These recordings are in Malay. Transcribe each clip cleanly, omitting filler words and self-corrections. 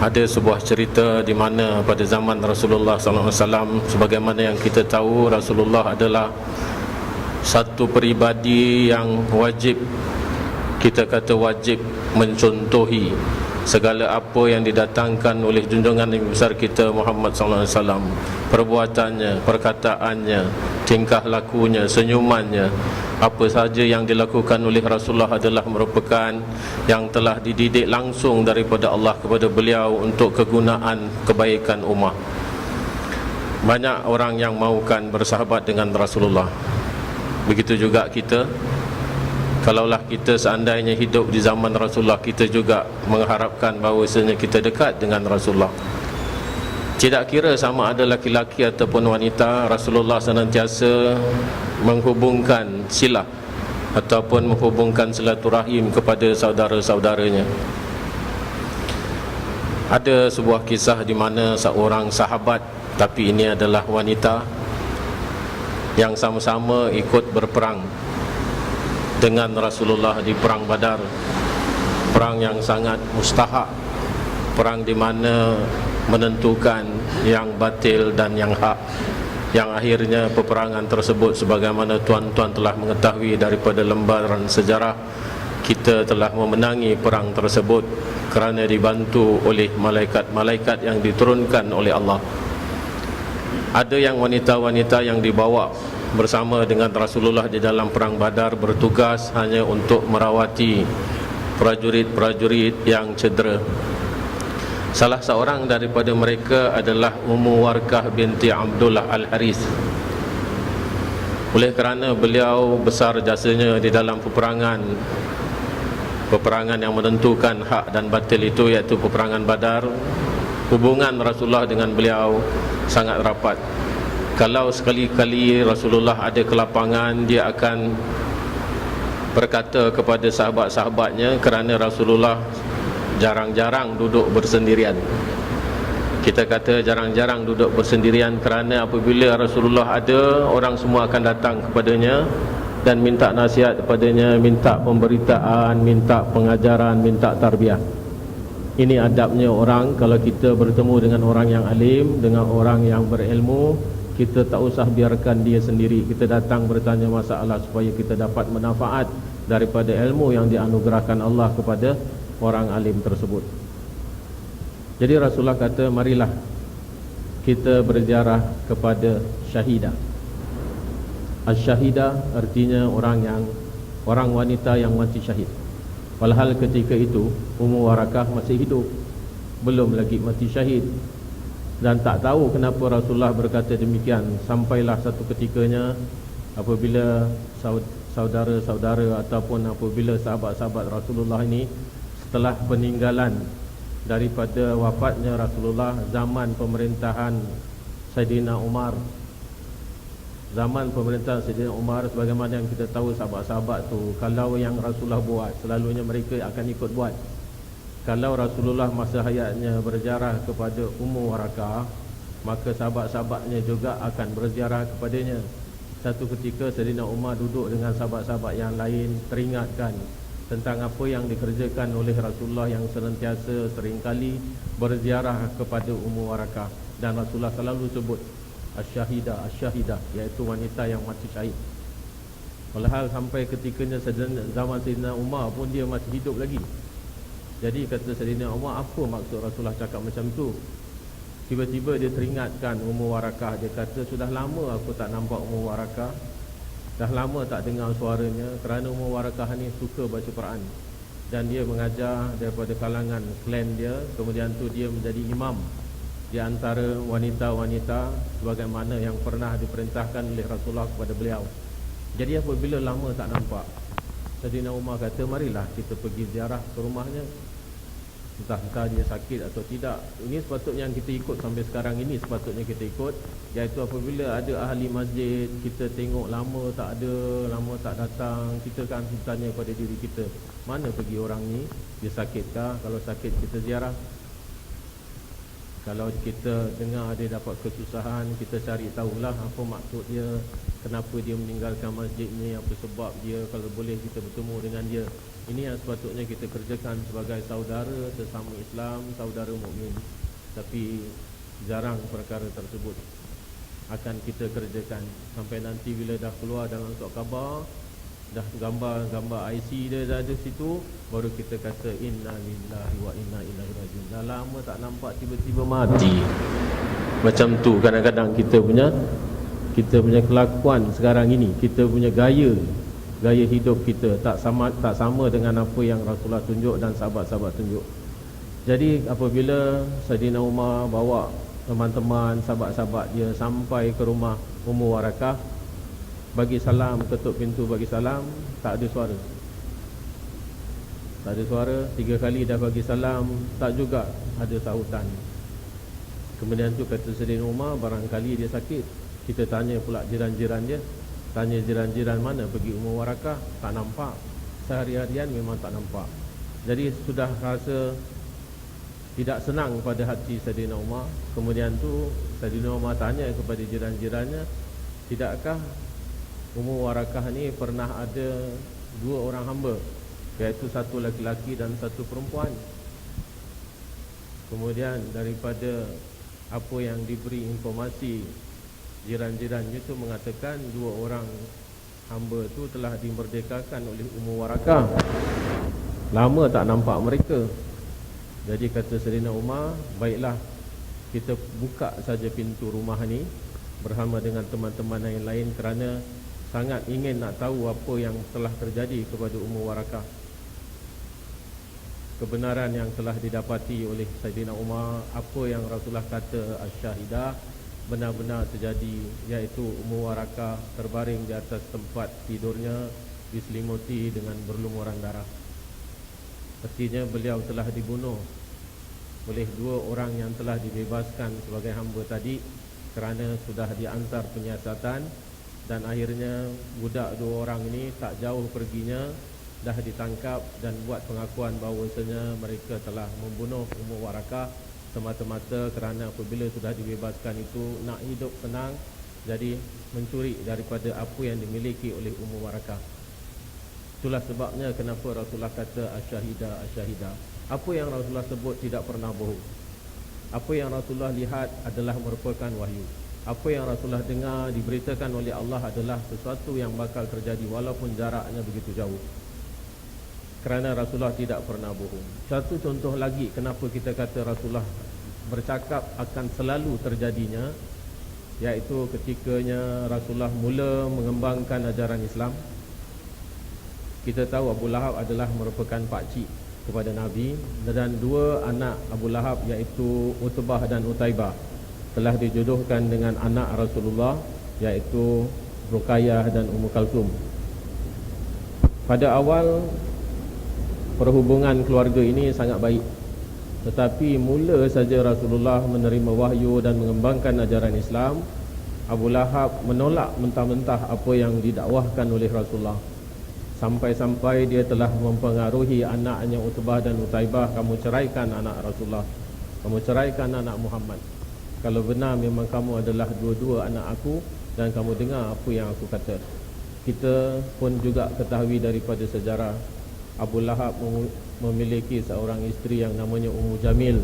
Ada sebuah cerita di mana pada zaman Rasulullah SAW, sebagaimana yang kita tahu, Rasulullah adalah satu peribadi yang wajib, kita kata wajib mencontohi segala apa yang didatangkan oleh junjungan Nabi besar kita Muhammad SAW. Perbuatannya, perkataannya, tingkah lakunya, senyumannya, apa saja yang dilakukan oleh Rasulullah adalah merupakan yang telah dididik langsung daripada Allah kepada beliau untuk kegunaan kebaikan ummah. Banyak orang yang mahukan bersahabat dengan Rasulullah. Begitu juga kita. Kalaulah kita seandainya hidup di zaman Rasulullah, kita juga mengharapkan bahawasanya kita dekat dengan Rasulullah. Tidak kira sama ada laki-laki ataupun wanita, Rasulullah senantiasa menghubungkan silah ataupun menghubungkan silaturahim kepada saudara-saudaranya. Ada sebuah kisah di mana seorang sahabat, tapi ini adalah wanita, yang sama-sama ikut berperang dengan Rasulullah di perang Badar. Perang yang sangat mustahak, perang di mana menentukan yang batil dan yang hak, yang akhirnya peperangan tersebut, sebagaimana tuan-tuan telah mengetahui daripada lembaran sejarah, kita telah memenangi perang tersebut kerana dibantu oleh malaikat-malaikat yang diturunkan oleh Allah. Ada yang wanita-wanita yang dibawa bersama dengan Rasulullah di dalam perang Badar, bertugas hanya untuk merawati prajurit-prajurit yang cedera. Salah seorang daripada mereka adalah Ummu Warqah binti Abdullah Al-Haris. Oleh kerana beliau besar jasanya di dalam peperangan yang menentukan hak dan batil itu, iaitu peperangan Badar, hubungan Rasulullah dengan beliau sangat rapat. Kalau sekali-kali Rasulullah ada ke lapangan, dia akan berkata kepada sahabat-sahabatnya, kerana Rasulullah jarang-jarang duduk bersendirian. Kita kata jarang-jarang duduk bersendirian kerana apabila Rasulullah ada, orang semua akan datang kepadanya dan minta nasihat kepadanya, minta pemberitaan, minta pengajaran, minta tarbiyah. Ini adabnya orang. Kalau kita bertemu dengan orang yang alim, dengan orang yang berilmu, kita tak usah biarkan dia sendiri. Kita datang bertanya masalah supaya kita dapat manfaat daripada ilmu yang dianugerahkan Allah kepada orang alim tersebut. Jadi Rasulullah kata, marilah kita berziarah kepada syahidah. Asy-syahidah artinya orang wanita yang mati syahid. Walhal ketika itu Ummu Warqah masih hidup, belum lagi mati syahid. Dan tak tahu kenapa Rasulullah berkata demikian, sampailah satu ketikanya apabila saudara-saudara ataupun apabila sahabat-sahabat Rasulullah ini, setelah peninggalan daripada wafatnya Rasulullah, zaman pemerintahan Saidina Umar, sebagaimana yang kita tahu, sahabat-sahabat tu kalau yang Rasulullah buat, selalunya mereka akan ikut buat. Kalau Rasulullah masa hayatnya berziarah kepada Ummu Warqah, maka sahabat-sahabatnya juga akan berziarah kepadanya. Satu ketika Saidina Umar duduk dengan sahabat-sahabat yang lain, teringatkan tentang apa yang dikerjakan oleh Rasulullah yang senantiasa seringkali berziarah kepada Ummu Warqah, dan Rasulullah selalu sebut asy-syahidah, asy-syahidah, iaitu wanita yang mati syahid. Walhal sampai ketikanya zaman Saidina Umar pun dia masih hidup lagi. Jadi kata Saidina Umar, apa maksud Rasulullah cakap macam tu? Tiba-tiba dia teringatkan Ummu Warqah. Dia kata, sudah lama aku tak nampak Ummu Warqah, dah lama tak dengar suaranya, kerana Ummu Warqah ni suka baca Quran dan dia mengajar daripada kalangan klan dia. Kemudian tu dia menjadi imam di antara wanita-wanita sebagaimana yang pernah diperintahkan oleh Rasulullah kepada beliau. Jadi apabila lama tak nampak, Saidina Umar kata, marilah kita pergi ziarah ke rumahnya. Entah dia sakit atau tidak. Ini sepatutnya yang kita ikut sampai sekarang ini, sepatutnya kita ikut, iaitu apabila ada ahli masjid, kita tengok lama tak ada, lama tak datang, kita kan tanya pada diri kita, mana pergi orang ni? Dia sakitkah? Kalau sakit kita ziarah. Kalau kita dengar dia dapat kesusahan, kita cari tahulah apa maksud dia, kenapa dia meninggalkan masjid ni, apa sebab dia, kalau boleh kita bertemu dengan dia. Ini yang sepatutnya kita kerjakan sebagai saudara sesama Islam, saudara mukmin. Tapi jarang perkara tersebut akan kita kerjakan. Sampai nanti bila dah keluar dalam surat khabar, dah gambar IC dia dah ada situ, baru kita kata inna lillahi wa inna ilaihi rajiun. Dah lama tak nampak, tiba-tiba mati. Macam tu kadang-kadang kita punya kelakuan sekarang ini, kita punya gaya hidup kita tak sama dengan apa yang Rasulullah tunjuk dan sahabat-sahabat tunjuk. Jadi apabila Saidina Umar bawa teman-teman, sahabat-sahabat dia sampai ke rumah Ummu Warakah, bagi salam, ketuk pintu bagi salam, tak ada suara. Tak ada suara. 3 kali dah bagi salam, tak juga ada sahutan. Kemudian tu kata Saidina Umar, barangkali dia sakit. Kita tanya pula jiran-jiran dia, tanya jiran-jiran mana pergi Ummu Warakah, tak nampak. Sehari-harian memang tak nampak. Jadi sudah rasa tidak senang pada hati Saidina Umar. Kemudian tu Saidina Umar tanya kepada jiran-jirannya, tidakkah Ummu Warakah ni pernah ada 2 orang hamba, iaitu satu laki-laki dan satu perempuan? Kemudian daripada apa yang diberi informasi, jiran-jirannya itu mengatakan 2 orang hamba itu telah dimerdekakan oleh Ummu Warakah. Lama tak nampak mereka. Jadi kata Saidina Umar, baiklah kita buka saja pintu rumah ni bersama dengan teman-teman yang lain, kerana sangat ingin nak tahu apa yang telah terjadi kepada Ummu Warakah. Kebenaran yang telah didapati oleh Saidina Umar, apa yang Rasulullah kata asy-syahidah, benar-benar terjadi, iaitu Ummu Warakah terbaring di atas tempat tidurnya, diselimuti dengan berlumuran darah. Artinya beliau telah dibunuh oleh 2 orang yang telah dibebaskan sebagai hamba tadi, kerana sudah diantar penyiasatan. Dan akhirnya budak 2 orang ini tak jauh perginya dah ditangkap dan buat pengakuan bahawasanya mereka telah membunuh Ummu Warakah semata-mata kerana apabila sudah dibebaskan itu nak hidup senang, jadi mencuri daripada apa yang dimiliki oleh Ummu Warakah. Itulah sebabnya kenapa Rasulullah kata asy-syahidah, asy-syahidah. Apa yang Rasulullah sebut tidak pernah bohong. Apa yang Rasulullah lihat adalah merupakan wahyu. Apa yang Rasulullah dengar diberitakan oleh Allah adalah sesuatu yang bakal terjadi walaupun jaraknya begitu jauh. Kerana Rasulullah tidak pernah bohong. Satu contoh lagi kenapa kita kata Rasulullah bercakap akan selalu terjadinya, iaitu ketikanya Rasulullah mula mengembangkan ajaran Islam. Kita tahu Abu Lahab adalah merupakan pakcik kepada Nabi, dan 2 anak Abu Lahab iaitu Utbah dan Utaibah telah dijodohkan dengan anak Rasulullah, iaitu Ruqayyah dan Ummu Kalsum. Pada awal perhubungan keluarga ini sangat baik, tetapi mula saja Rasulullah menerima wahyu dan mengembangkan ajaran Islam, Abu Lahab menolak mentah-mentah apa yang didakwahkan oleh Rasulullah. Sampai-sampai dia telah mempengaruhi anaknya Utbah dan Utaibah, kamu ceraikan anak Rasulullah, kamu ceraikan anak Muhammad. Kalau benar memang kamu adalah 2 anak aku, dan kamu dengar apa yang aku kata. Kita pun juga ketahui daripada sejarah, Abu Lahab memiliki seorang isteri yang namanya Ummu Jamil.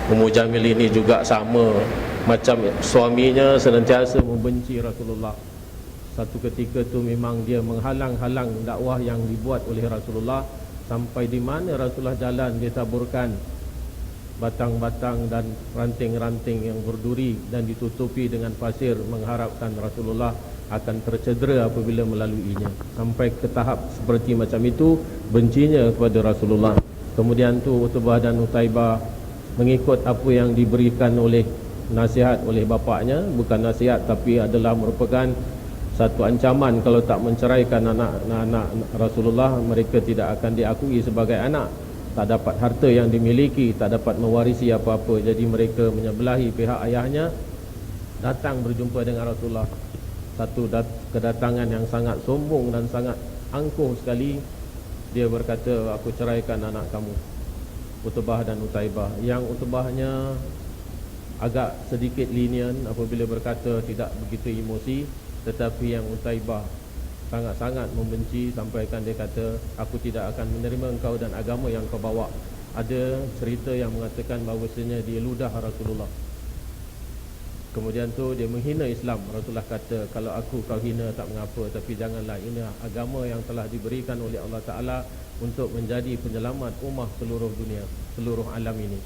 Ummu Jamil ini juga sama macam suaminya, senantiasa membenci Rasulullah. Satu ketika tu memang dia menghalang-halang dakwah yang dibuat oleh Rasulullah. Sampai di mana Rasulullah jalan, dia taburkan batang-batang dan ranting-ranting yang berduri dan ditutupi dengan pasir, mengharapkan Rasulullah akan tercedera apabila melaluinya. Sampai ke tahap seperti macam itu bencinya kepada Rasulullah. Kemudian tu Utbah dan Utaibah mengikut apa yang diberikan oleh nasihat oleh bapaknya, bukan nasihat tapi adalah merupakan satu ancaman. Kalau tak menceraikan anak-anak Rasulullah, mereka tidak akan diakui sebagai anak, tak dapat harta yang dimiliki, tak dapat mewarisi apa-apa. Jadi mereka menyebelahi pihak ayahnya, datang berjumpa dengan Rasulullah. Satu kedatangan yang sangat sombong dan sangat angkuh sekali. Dia berkata, aku ceraikan anak kamu, Utbah dan Utaibah. Yang Utbahnya agak sedikit lenient apabila berkata, tidak begitu emosi. Tetapi yang Utaibah sangat-sangat membenci, sampaikan dia kata, aku tidak akan menerima engkau dan agama yang kau bawa. Ada cerita yang mengatakan bahawasanya dia ludah Rasulullah. Kemudian tu dia menghina Islam. Rasulullah kata, kalau aku kau hina tak mengapa, tapi janganlah, ini agama yang telah diberikan oleh Allah Ta'ala untuk menjadi penyelamat ummah seluruh dunia, seluruh alam ini.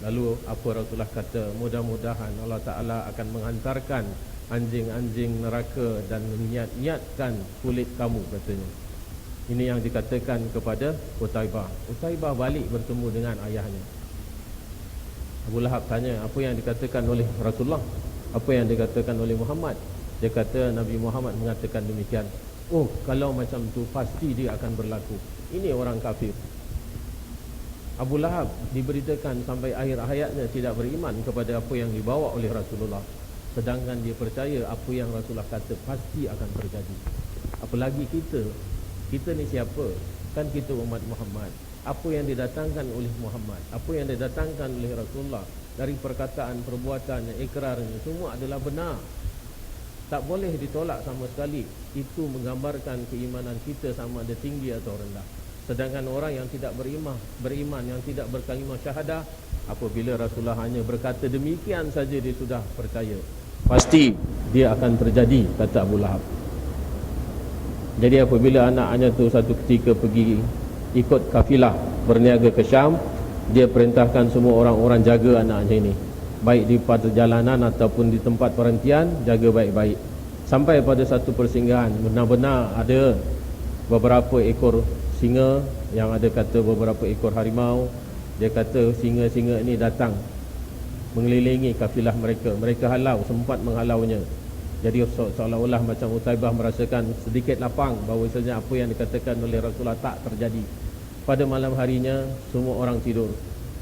Lalu apa Rasulullah kata, mudah-mudahan Allah Ta'ala akan menghantarkan anjing-anjing neraka dan meniat-niatkan kulit kamu, katanya. Ini yang dikatakan kepada Utaibah. Utaibah balik bertemu dengan ayahnya. Abu Lahab tanya, apa yang dikatakan oleh Rasulullah? Apa yang dikatakan oleh Muhammad? Dia kata, Nabi Muhammad mengatakan demikian. Oh, kalau macam tu pasti dia akan berlaku. Ini orang kafir. Abu Lahab diberitakan sampai akhir hayatnya tidak beriman kepada apa yang dibawa oleh Rasulullah, sedangkan dia percaya apa yang Rasulullah kata pasti akan terjadi. Apalagi kita ni siapa? Kan kita umat Muhammad. Apa yang didatangkan oleh Muhammad, apa yang didatangkan oleh Rasulullah, dari perkataan, perbuatannya, ikrarnya, semua adalah benar. Tak boleh ditolak sama sekali. Itu menggambarkan keimanan kita sama ada tinggi atau rendah. Sedangkan orang yang tidak beriman, yang tidak berkalimah syahadah, apabila Rasulullah hanya berkata demikian saja dia sudah percaya, pasti dia akan terjadi, kata Abu Lahab. Jadi apabila anaknya tu satu ketika pergi ikut kafilah berniaga ke Syam, dia perintahkan semua orang-orang jaga anaknya ini, baik di perjalanan ataupun di tempat perhentian, jaga baik-baik. Sampai pada satu persinggahan, benar-benar ada beberapa ekor singa, yang ada kata beberapa ekor harimau. Dia kata singa-singa ini datang mengelilingi kafilah mereka. Mereka halau, sempat menghalaunya. Jadi seolah-olah macam Utaibah merasakan sedikit lapang bahawasanya apa yang dikatakan oleh Rasulullah tak terjadi. Pada malam harinya semua orang tidur,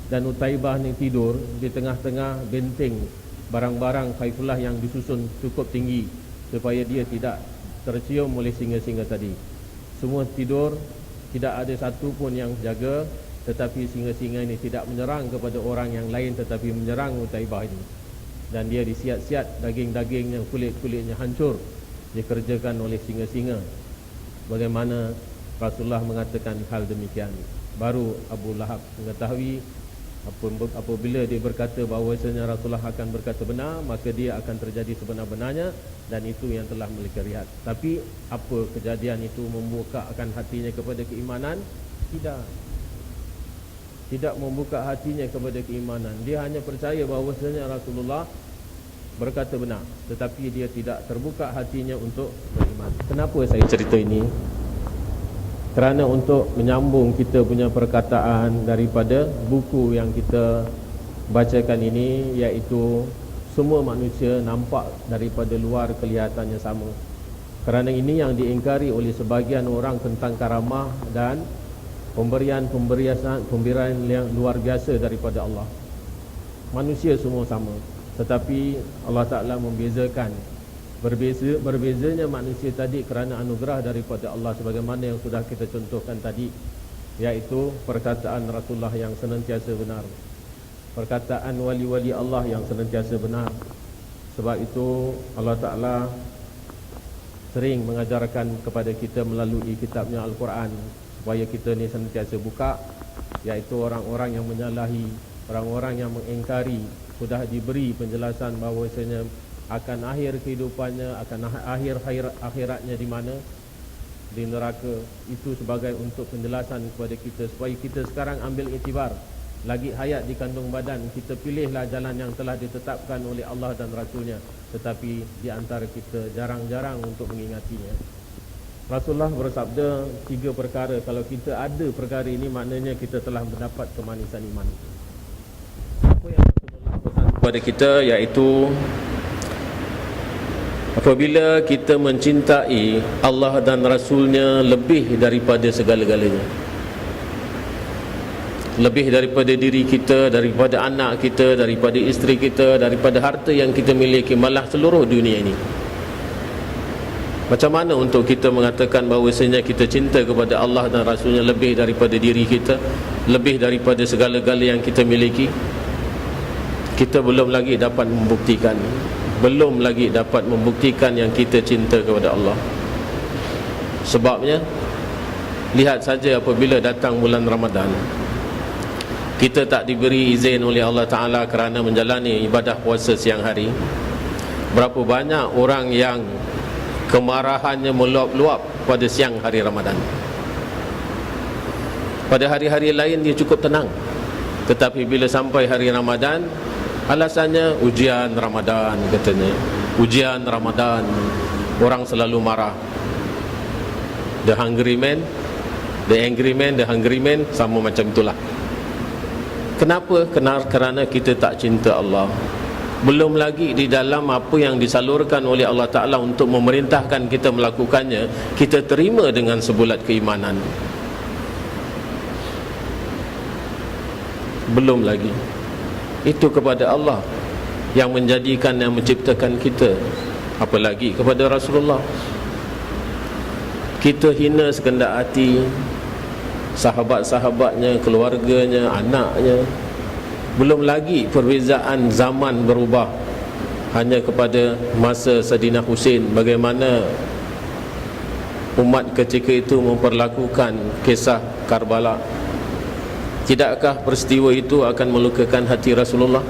dan Utaibah ni tidur di tengah-tengah benteng barang-barang kafilah yang disusun cukup tinggi supaya dia tidak tercium oleh singa-singa tadi. Semua tidur, tidak ada satu pun yang jaga. Tetapi singa-singa ini tidak menyerang kepada orang yang lain, tetapi menyerang Utaibah ini. Dan dia disiat-siat, daging-dagingnya, kulit-kulitnya hancur, dikerjakan oleh singa-singa. Bagaimana Rasulullah mengatakan hal demikian, baru Abu Lahab mengetahui apabila dia berkata bahawasanya Rasulullah akan berkata benar, maka dia akan terjadi sebenar-benarnya, dan itu yang telah mereka lihat. Tapi apa kejadian itu membukakan hatinya kepada keimanan? Tidak membuka hatinya kepada keimanan. Dia hanya percaya bahawasanya Rasulullah berkata benar, tetapi dia tidak terbuka hatinya untuk beriman. Kenapa saya cerita ini? Kerana untuk menyambung kita punya perkataan daripada buku yang kita bacakan ini, iaitu semua manusia nampak daripada luar kelihatannya sama. Kerana ini yang diingkari oleh sebahagian orang tentang karamah dan pemberian yang luar biasa daripada Allah. Manusia semua sama, tetapi Allah Ta'ala membezakan. Berbezanya manusia tadi kerana anugerah daripada Allah, sebagaimana yang sudah kita contohkan tadi, iaitu perkataan Rasulullah yang senantiasa benar, perkataan wali-wali Allah yang senantiasa benar. Sebab itu Allah Ta'ala sering mengajarkan kepada kita melalui kitabnya Al-Quran, supaya kita ni senantiasa buka, iaitu orang-orang yang menyalahi, orang-orang yang mengingkari, sudah diberi penjelasan bahawasanya akan akhir kehidupannya, akan akhir akhiratnya di mana? Di neraka. Itu sebagai untuk penjelasan kepada kita, supaya kita sekarang ambil iktibar. Lagi hayat di kandung badan, kita pilihlah jalan yang telah ditetapkan oleh Allah dan Rasulnya, tetapi di antara kita jarang-jarang untuk mengingatinya. Rasulullah bersabda 3 perkara. Kalau kita ada perkara ini, maknanya kita telah mendapat kemanisan iman. Apa yang Rasulullah pesan kepada kita, iaitu apabila kita mencintai Allah dan Rasulnya lebih daripada segala-galanya, lebih daripada diri kita, daripada anak kita, daripada isteri kita, daripada harta yang kita miliki, malah seluruh dunia ini. Macam mana untuk kita mengatakan bahawasanya kita cinta kepada Allah dan Rasulnya lebih daripada diri kita, lebih daripada segala-gala yang kita miliki? kita belum lagi dapat membuktikan yang kita cinta kepada Allah. Sebabnya, lihat saja apabila datang bulan Ramadan, kita tak diberi izin oleh Allah Ta'ala kerana menjalani ibadah puasa siang hari. Berapa banyak orang yang kemarahannya meluap-luap pada siang hari Ramadan. Pada hari-hari lain dia cukup tenang, tetapi bila sampai hari Ramadan, alasannya ujian Ramadan katanya. Ujian Ramadan, orang selalu marah. The hungry man, the angry man, the hungry man, sama macam itulah. Kenapa? Kerana kita tak cinta Allah. Belum lagi di dalam apa yang disalurkan oleh Allah Ta'ala untuk memerintahkan kita melakukannya, kita terima dengan sebulat keimanan. Belum lagi itu kepada Allah yang menjadikan, yang menciptakan kita, apalagi kepada Rasulullah. Kita hina sekendak hati sahabat-sahabatnya, keluarganya, anaknya. Belum lagi perbezaan zaman berubah. Hanya kepada masa Saidina Husain, bagaimana umat ketika itu memperlakukan kisah Karbala. Tidakkah peristiwa itu akan melukakan hati Rasulullah?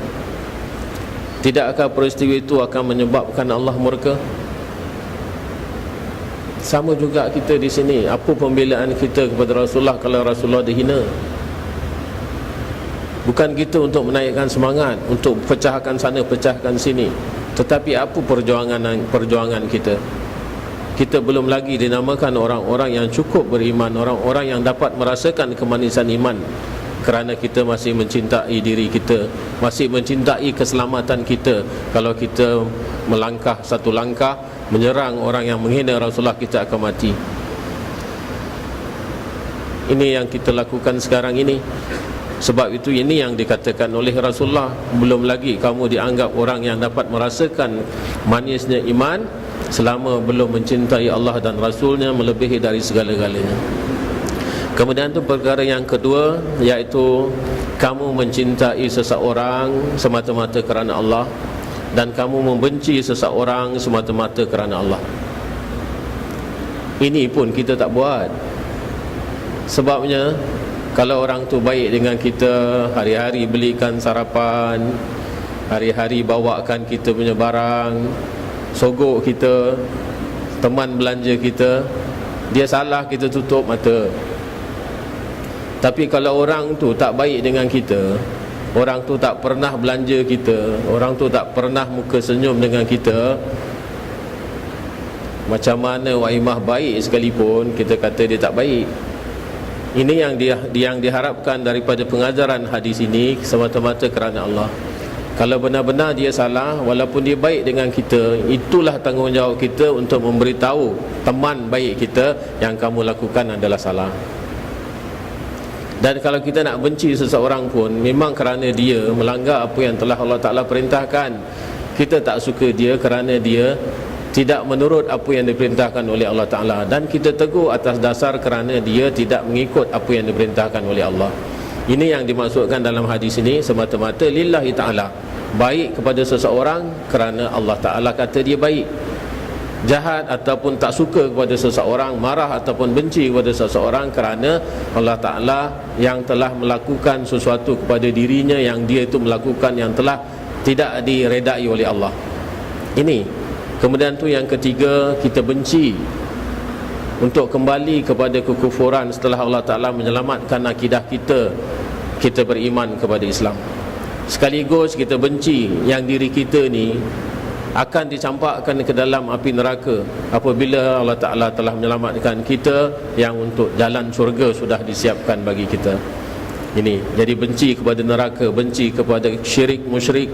Tidakkah peristiwa itu akan menyebabkan Allah murka? Sama juga kita di sini. Apa pembelaan kita kepada Rasulullah kalau Rasulullah dihina? Bukan kita untuk menaikkan semangat, untuk pecahkan sana, pecahkan sini, tetapi apa perjuangan kita? Kita belum lagi dinamakan orang-orang yang cukup beriman, orang-orang yang dapat merasakan kemanisan iman, kerana kita masih mencintai diri kita, masih mencintai keselamatan kita. Kalau kita melangkah satu langkah menyerang orang yang menghina Rasulullah, kita akan mati. Ini yang kita lakukan sekarang ini. Sebab itu ini yang dikatakan oleh Rasulullah, belum lagi kamu dianggap orang yang dapat merasakan manisnya iman selama belum mencintai Allah dan Rasulnya melebihi dari segala-galanya. Kemudian itu perkara yang kedua, iaitu kamu mencintai seseorang semata-mata kerana Allah, dan kamu membenci seseorang semata-mata kerana Allah. Ini pun kita tak buat. Sebabnya, kalau orang tu baik dengan kita, hari-hari belikan sarapan, hari-hari bawakan kita punya barang, sogok kita, teman belanja kita, dia salah, kita tutup mata. Tapi kalau orang tu tak baik dengan kita, orang tu tak pernah belanja kita, orang tu tak pernah muka senyum dengan kita, macam mana waimah baik sekalipun, kita kata dia tak baik. Ini yang diharapkan daripada pengajaran hadis ini, semata-mata kerana Allah. Kalau benar-benar dia salah, walaupun dia baik dengan kita, itulah tanggungjawab kita untuk memberitahu teman baik kita yang kamu lakukan adalah salah. Dan kalau kita nak benci seseorang pun, memang kerana dia melanggar apa yang telah Allah Ta'ala perintahkan. Kita tak suka dia kerana dia tidak menurut apa yang diperintahkan oleh Allah Ta'ala, dan kita tegur atas dasar kerana dia tidak mengikut apa yang diperintahkan oleh Allah. Ini yang dimaksudkan dalam hadis ini, semata-mata lillahi ta'ala, baik kepada seseorang kerana Allah Ta'ala kata dia baik. Jahat ataupun tak suka kepada seseorang, marah ataupun benci kepada seseorang kerana Allah Ta'ala yang telah melakukan sesuatu kepada dirinya yang dia itu melakukan yang telah tidak diredai oleh Allah. Ini. Kemudian tu yang ketiga, kita benci untuk kembali kepada kekufuran setelah Allah Ta'ala menyelamatkan akidah kita, kita beriman kepada Islam. Sekaligus kita benci yang diri kita ni akan dicampakkan ke dalam api neraka apabila Allah Ta'ala telah menyelamatkan kita yang untuk jalan syurga sudah disiapkan bagi kita. Ini, jadi benci kepada neraka, benci kepada syirik musyrik,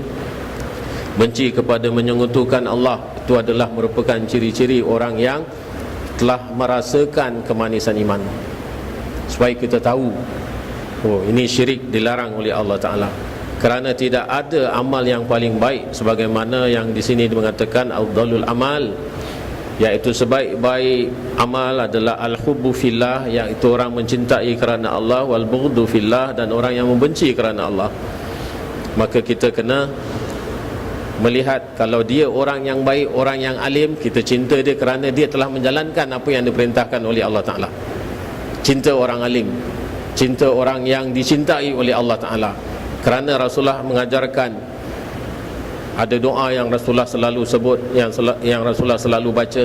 benci kepada menyekutukan Allah, itu adalah merupakan ciri-ciri orang yang telah merasakan kemanisan iman. Supaya kita tahu, oh, ini syirik dilarang oleh Allah Ta'ala. Kerana tidak ada amal yang paling baik, sebagaimana yang di sini mengatakan afdalul amal, iaitu sebaik-baik amal adalah al-hubbu fillah, iaitu orang mencintai kerana Allah, wal bughdu fillah, dan orang yang membenci kerana Allah. maka kita kena melihat kalau dia orang yang baik, orang yang alim, kita cinta dia kerana dia telah menjalankan apa yang diperintahkan oleh Allah Ta'ala. Cinta orang alim, cinta orang yang dicintai oleh Allah Ta'ala, kerana Rasulullah mengajarkan. Ada doa yang Rasulullah selalu sebut, yang Rasulullah selalu baca.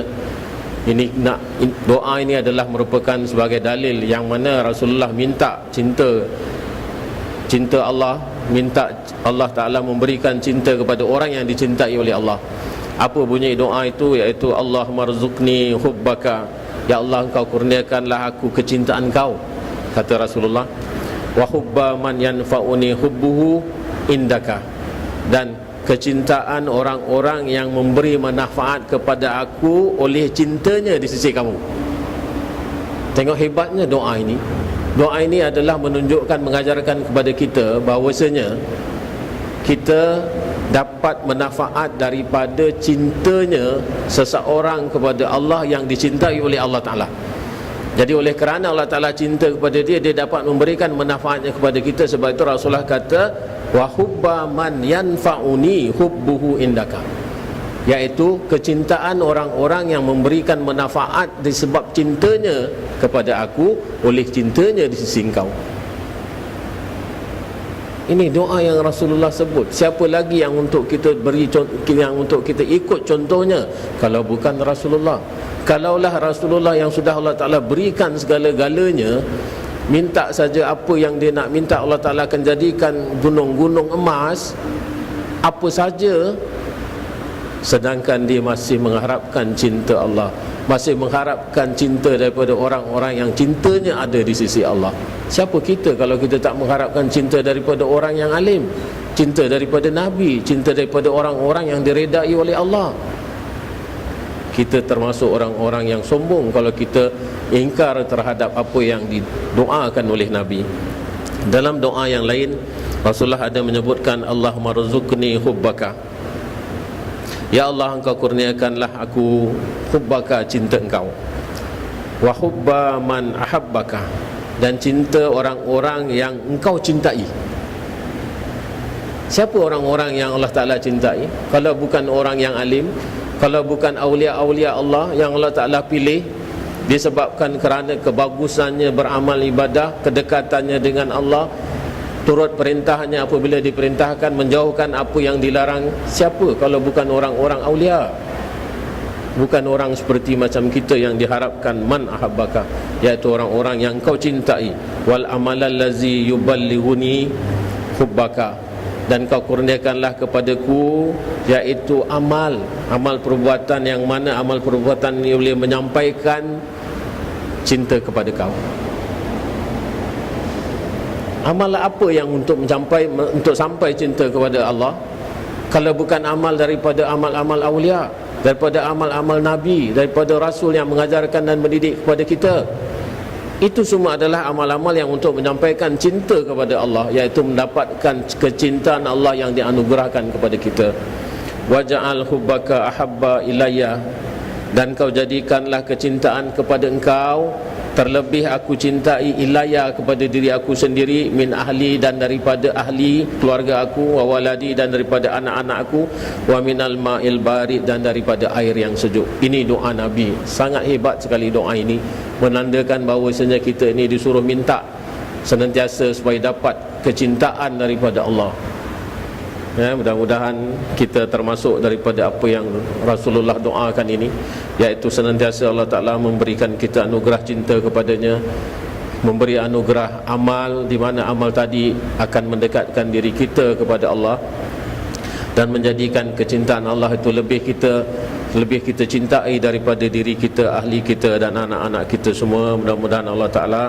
Doa ini adalah merupakan sebagai dalil yang mana Rasulullah minta cinta Allah, minta Allah Ta'ala memberikan cinta kepada orang yang dicintai oleh Allah. Apa bunyi doa itu? Iaitu Allahumma rzuqni hubbaka, ya Allah engkau kurniakanlah aku kecintaan kau, kata Rasulullah. Wa hubba man yanfa'uni hubbuhu indaka, dan kecintaan orang-orang yang memberi manfaat kepada aku oleh cintanya di sisi kamu. Tengok hebatnya doa ini. Doa ini adalah menunjukkan, mengajarkan kepada kita bahawasanya kita dapat manfaat daripada cintanya seseorang kepada Allah yang dicintai oleh Allah Ta'ala. Jadi oleh kerana Allah Ta'ala cinta kepada dia, dia dapat memberikan manfaatnya kepada kita. Sebab itu Rasulullah kata, wa hubba man yanfa'uni hubbuhu indaka, iaitu kecintaan orang-orang yang memberikan manfaat disebab cintanya kepada aku oleh cintanya di sisi engkau. Ini doa yang Rasulullah sebut. Siapa lagi yang untuk kita beri, yang untuk kita ikut contohnya kalau bukan Rasulullah? Kalaulah Rasulullah yang sudah Allah Ta'ala berikan segala-galanya, minta saja apa yang dia nak minta, Allah Ta'ala akan jadikan gunung-gunung emas, apa saja, sedangkan dia masih mengharapkan cinta Allah, masih mengharapkan cinta daripada orang-orang yang cintanya ada di sisi Allah. Siapa kita kalau kita tak mengharapkan cinta daripada orang yang alim, cinta daripada Nabi, cinta daripada orang-orang yang diredai oleh Allah? Kita termasuk orang-orang yang sombong kalau kita ingkar terhadap apa yang didoakan oleh Nabi. Dalam doa yang lain, Rasulullah ada menyebutkan Allahumma rzuqni hubbaka, ya Allah engkau kurniakanlah aku hubbaka, cinta engkau, wa hubba man ahabbaka, dan cinta orang-orang yang engkau cintai. Siapa orang-orang yang Allah Ta'ala cintai? Kalau bukan orang yang alim, kalau bukan awliya-awliya Allah yang Allah Ta'ala pilih disebabkan kerana kebagusannya beramal ibadah, kedekatannya dengan Allah, turut perintahnya apabila diperintahkan, menjauhkan apa yang dilarang. Siapa kalau bukan orang-orang awliya? Bukan orang seperti macam kita yang diharapkan man ahabbaka, iaitu orang-orang yang kau cintai. Wal amalal lazi yuballighuni hubbaka, dan kau kurniakanlah kepadaku, iaitu amal perbuatan yang mana amal perbuatan ini boleh menyampaikan cinta kepada kau. Amal apa yang untuk sampai cinta kepada Allah kalau bukan amal daripada amal-amal awliya, daripada amal-amal Nabi, daripada Rasul yang mengajarkan dan mendidik kepada kita? Itu semua adalah amal-amal yang untuk menyampaikan cinta kepada Allah, iaitu mendapatkan kecintaan Allah yang dianugerahkan kepada kita. Waja'al hubbaka ahabba ilayya, dan kau jadikanlah kecintaan kepada engkau terlebih aku cintai ilayya, kepada diri aku sendiri, min ahli, dan daripada ahli keluarga aku, wa waladi, dan daripada anak-anak aku, wa minal ma'il barid, dan daripada air yang sejuk. Ini doa Nabi. Sangat hebat sekali doa ini, menandakan bahawasanya kita ini disuruh minta senantiasa supaya dapat kecintaan daripada Allah. Mudah-mudahan kita termasuk daripada apa yang Rasulullah doakan ini, iaitu senantiasa Allah Ta'ala memberikan kita anugerah cinta kepadanya, memberi anugerah amal, di mana amal tadi akan mendekatkan diri kita kepada Allah dan menjadikan kecintaan Allah itu lebih kita cintai daripada diri kita, ahli kita, dan anak-anak kita semua. Mudah-mudahan Allah Ta'ala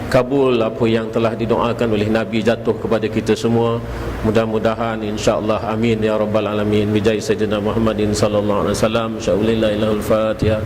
kabul apa yang telah didoakan oleh Nabi jatuh kepada kita semua. Mudah-mudahan insya-Allah, amin ya rabbal alamin. Bijai sayyidina Muhammadin sallallahu alaihi wasallam. Sya'ulillah ilahul Fatihah.